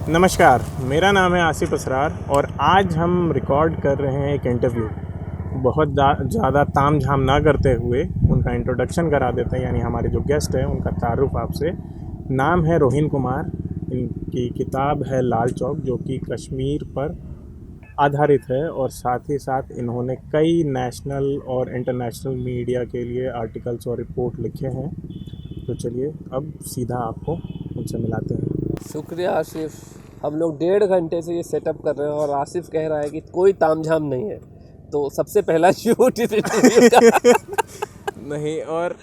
नमस्कार, मेरा नाम है आसिफ असरार और आज हम रिकॉर्ड कर रहे हैं एक इंटरव्यू। बहुत ज़्यादा ताम-झाम ना करते हुए उनका इंट्रोडक्शन करा देते हैं, यानी हमारे जो गेस्ट हैं उनका तारुफ आपसे। नाम है रोहिन कुमार, इनकी किताब है लाल चौक जो कि कश्मीर पर आधारित है और साथ ही साथ इन्होंने कई नेशनल और इंटरनेशनल मीडिया के लिए आर्टिकल्स और रिपोर्ट लिखे हैं। तो चलिए अब सीधा आपको उनसे मिलाते हैं। शुक्रिया आसिफ। हम लोग 1.5 घंटे से ये सेटअप कर रहे हैं और आसिफ कह रहा है कि कोई तामझाम नहीं है, तो सबसे पहला शूट इस इंटरव्यू का नहीं, और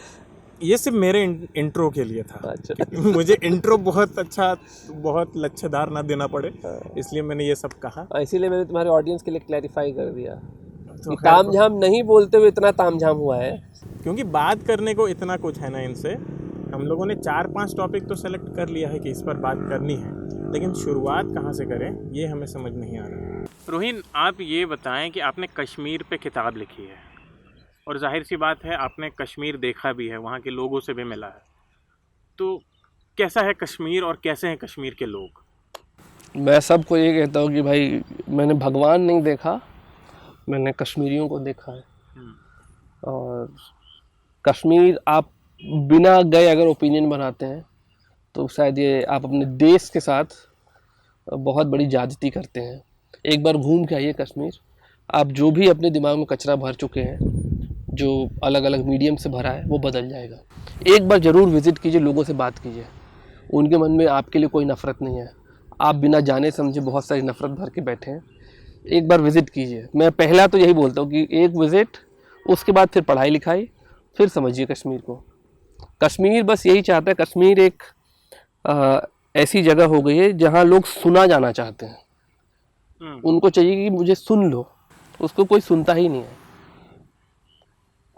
ये सिर्फ मेरे इंट्रो के लिए था। अच्छा। मुझे इंट्रो बहुत अच्छा, बहुत लच्छेदार ना देना पड़े, इसलिए मैंने ये सब कहा। इसीलिए मैंने तुम्हारे ऑडियंस के लिए क्लैरिफाई कर दिया तो कि खैर, तामझाम नहीं बोलते हुए इतना तामझाम हुआ है। क्योंकि बात करने को इतना कुछ है ना इनसे। हम लोगों ने 4-5 टॉपिक तो सेलेक्ट कर लिया है कि इस पर बात करनी है, लेकिन शुरुआत कहाँ से करें ये हमें समझ नहीं आ रहा। रोहिन, आप ये बताएं कि आपने कश्मीर पे किताब लिखी है और जाहिर सी बात है आपने कश्मीर देखा भी है, वहाँ के लोगों से भी मिला है, तो कैसा है कश्मीर और कैसे हैं कश्मीर के लोग? मैं सबको ये कहता हूँ कि भाई मैंने भगवान नहीं देखा, मैंने कश्मीरियों को देखा है। और कश्मीर आप बिना गए अगर ओपिनियन बनाते हैं तो शायद ये आप अपने देश के साथ बहुत बड़ी ज्यादती करते हैं। एक बार घूम के आइए कश्मीर, आप जो भी अपने दिमाग में कचरा भर चुके हैं, जो अलग अलग मीडियम से भरा है, वो बदल जाएगा। एक बार ज़रूर विज़िट कीजिए, लोगों से बात कीजिए, उनके मन में आपके लिए कोई नफ़रत नहीं है। आप बिना जाने समझे बहुत सारी नफ़रत भर के बैठे हैं। एक बार विज़िट कीजिए। मैं पहला तो यही बोलता हूँ कि एक विज़िट, उसके बाद फिर पढ़ाई लिखाई, फिर समझिए कश्मीर को। कश्मीर बस यही चाहता है, कश्मीर एक ऐसी जगह हो गई है जहाँ लोग सुना जाना चाहते हैं। उनको चाहिए कि मुझे सुन लो, उसको कोई सुनता ही नहीं है।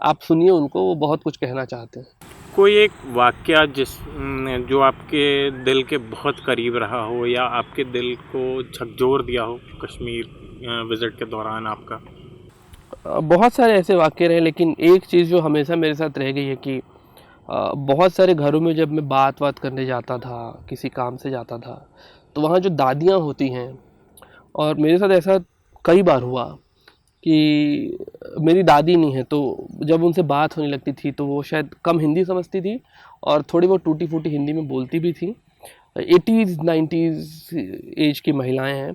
आप सुनिए उनको, वो बहुत कुछ कहना चाहते हैं। कोई एक वाकया जो आपके दिल के बहुत करीब रहा हो या आपके दिल को झकझोर दिया हो कश्मीर विज़िट के दौरान आपका? बहुत सारे ऐसे वाक़ये रहे, लेकिन एक चीज़ जो हमेशा मेरे साथ रह गई है कि बहुत सारे घरों में जब मैं बात करने जाता था, किसी काम से जाता था, तो वहाँ जो दादियाँ होती हैं, और मेरे साथ ऐसा कई बार हुआ कि मेरी दादी नहीं है, तो जब उनसे बात होने लगती थी तो वो शायद कम हिंदी समझती थी और थोड़ी बहुत टूटी फूटी हिंदी में बोलती भी थी। 80s 90s एज की महिलाएं हैं,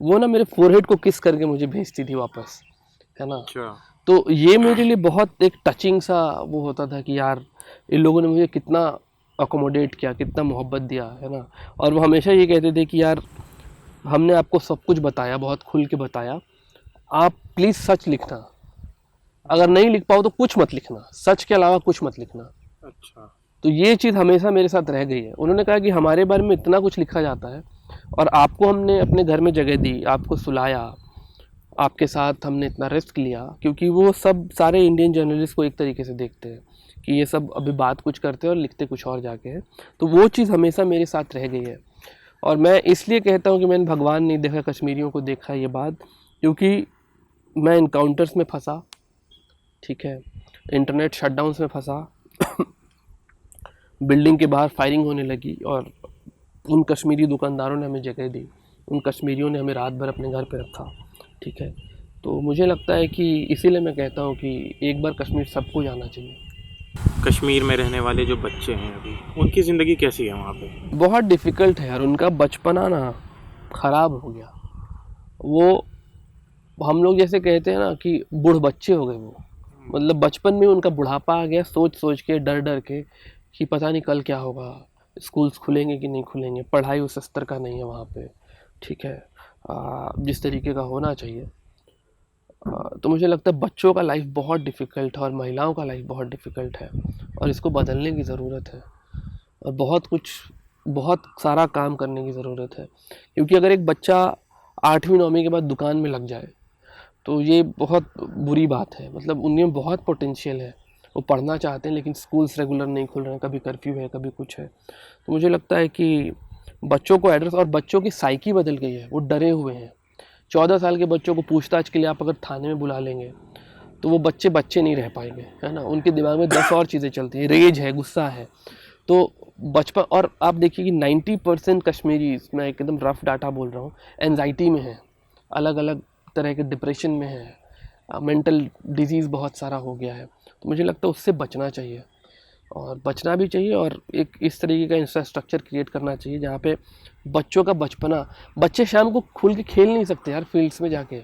वो ना मेरे फोरहेड को किस करके मुझे भेजती थी वापस, है ना। अच्छा। तो ये मेरे लिए बहुत एक टचिंग सा वो होता था कि यार इन लोगों ने मुझे कितना अकोमोडेट किया, कितना मोहब्बत दिया, है ना। और वो हमेशा ये कहते थे कि यार हमने आपको सब कुछ बताया, बहुत खुल के बताया, आप प्लीज़ सच लिखना, अगर नहीं लिख पाओ तो कुछ मत लिखना, सच के अलावा कुछ मत लिखना। अच्छा। तो ये चीज़ हमेशा मेरे साथ रह गई है। उन्होंने कहा कि हमारे बारे में इतना कुछ लिखा जाता है और आपको हमने अपने घर में जगह दी, आपको सुलाया, आपके साथ हमने इतना रिस्क लिया, क्योंकि वो सब सारे इंडियन जर्नलिस्ट को एक तरीके से देखते हैं कि ये सब अभी बात कुछ करते हैं और लिखते कुछ और जाके हैं। तो वो चीज़ हमेशा मेरे साथ रह गई है। और मैं इसलिए कहता हूँ कि मैंने भगवान नहीं देखा, कश्मीरियों को देखा, ये बात, क्योंकि मैं इनकाउंटर्स में फंसा, ठीक है, इंटरनेट शटडाउन्स में फंसा, बिल्डिंग के बाहर फायरिंग होने लगी और उन कश्मीरी दुकानदारों ने हमें जगह दी, उन कश्मीरियों ने हमें रात भर अपने घर पे रखा, ठीक है। तो मुझे लगता है कि इसीलिए मैं कहता हूँ कि एक बार कश्मीर सबको जाना चाहिए। कश्मीर में रहने वाले जो बच्चे हैं अभी, उनकी ज़िंदगी कैसी है वहाँ पे? बहुत डिफ़िकल्ट है यार, उनका बचपना ना ख़राब हो गया। वो हम लोग जैसे कहते हैं ना कि बूढ़ बच्चे हो गए वो, मतलब बचपन में उनका बुढ़ापा आ गया, सोच सोच के, डर डर के कि पता नहीं कल क्या होगा, स्कूल्स खुलेंगे कि नहीं खुलेंगे, पढ़ाई उस स्तर का नहीं है वहाँ पे, ठीक है, जिस तरीके का होना चाहिए। तो मुझे लगता है बच्चों का लाइफ बहुत डिफ़िकल्ट है और महिलाओं का लाइफ बहुत डिफ़िकल्ट है और इसको बदलने की ज़रूरत है और बहुत सारा काम करने की ज़रूरत है। क्योंकि अगर एक बच्चा 8वीं 9वीं के बाद दुकान में लग जाए तो ये बहुत बुरी बात है। मतलब उनमें बहुत पोटेंशियल है, वो पढ़ना चाहते हैं लेकिन स्कूल्स रेगुलर नहीं खुल रहे हैं, कभी कर्फ्यू है, कभी कुछ है। तो मुझे लगता है कि बच्चों को एड्रेस, और बच्चों की साइकी बदल गई है, वो डरे हुए हैं। 14 साल के बच्चों को पूछताछ के लिए आप अगर थाने में बुला लेंगे तो वो बच्चे नहीं रह पाएंगे, है ना। उनके दिमाग में 10 और चीज़ें चलती हैं, रेज है, गुस्सा है। तो बचपन, और आप देखिए कि 90% कश्मीरी, मैं एकदम रफ डाटा बोल रहा हूँ, एंजाइटी में है, अलग अलग तरह के डिप्रेशन में है, मेंटल डिजीज़ बहुत सारा हो गया है। तो मुझे लगता है उससे बचना चाहिए, और बचना भी चाहिए, और एक इस तरीके का इंफ्रास्ट्रक्चर क्रिएट करना चाहिए जहाँ पे बच्चों का बचपना, बच्चे शाम को खुल के खेल नहीं सकते यार फील्ड्स में जाके,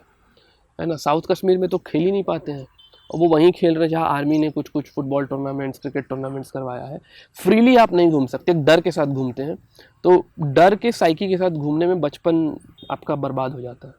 है ना। साउथ कश्मीर में तो खेल ही नहीं पाते हैं, और वो वहीं खेल रहे हैं जहाँ आर्मी ने कुछ कुछ फुटबॉल टूर्नामेंट्स, क्रिकेट टूर्नामेंट्स करवाया है। फ्रीली आप नहीं घूम सकते, एक डर के साथ घूमते हैं, तो डर के साइकी के साथ घूमने में बचपन आपका बर्बाद हो जाता है।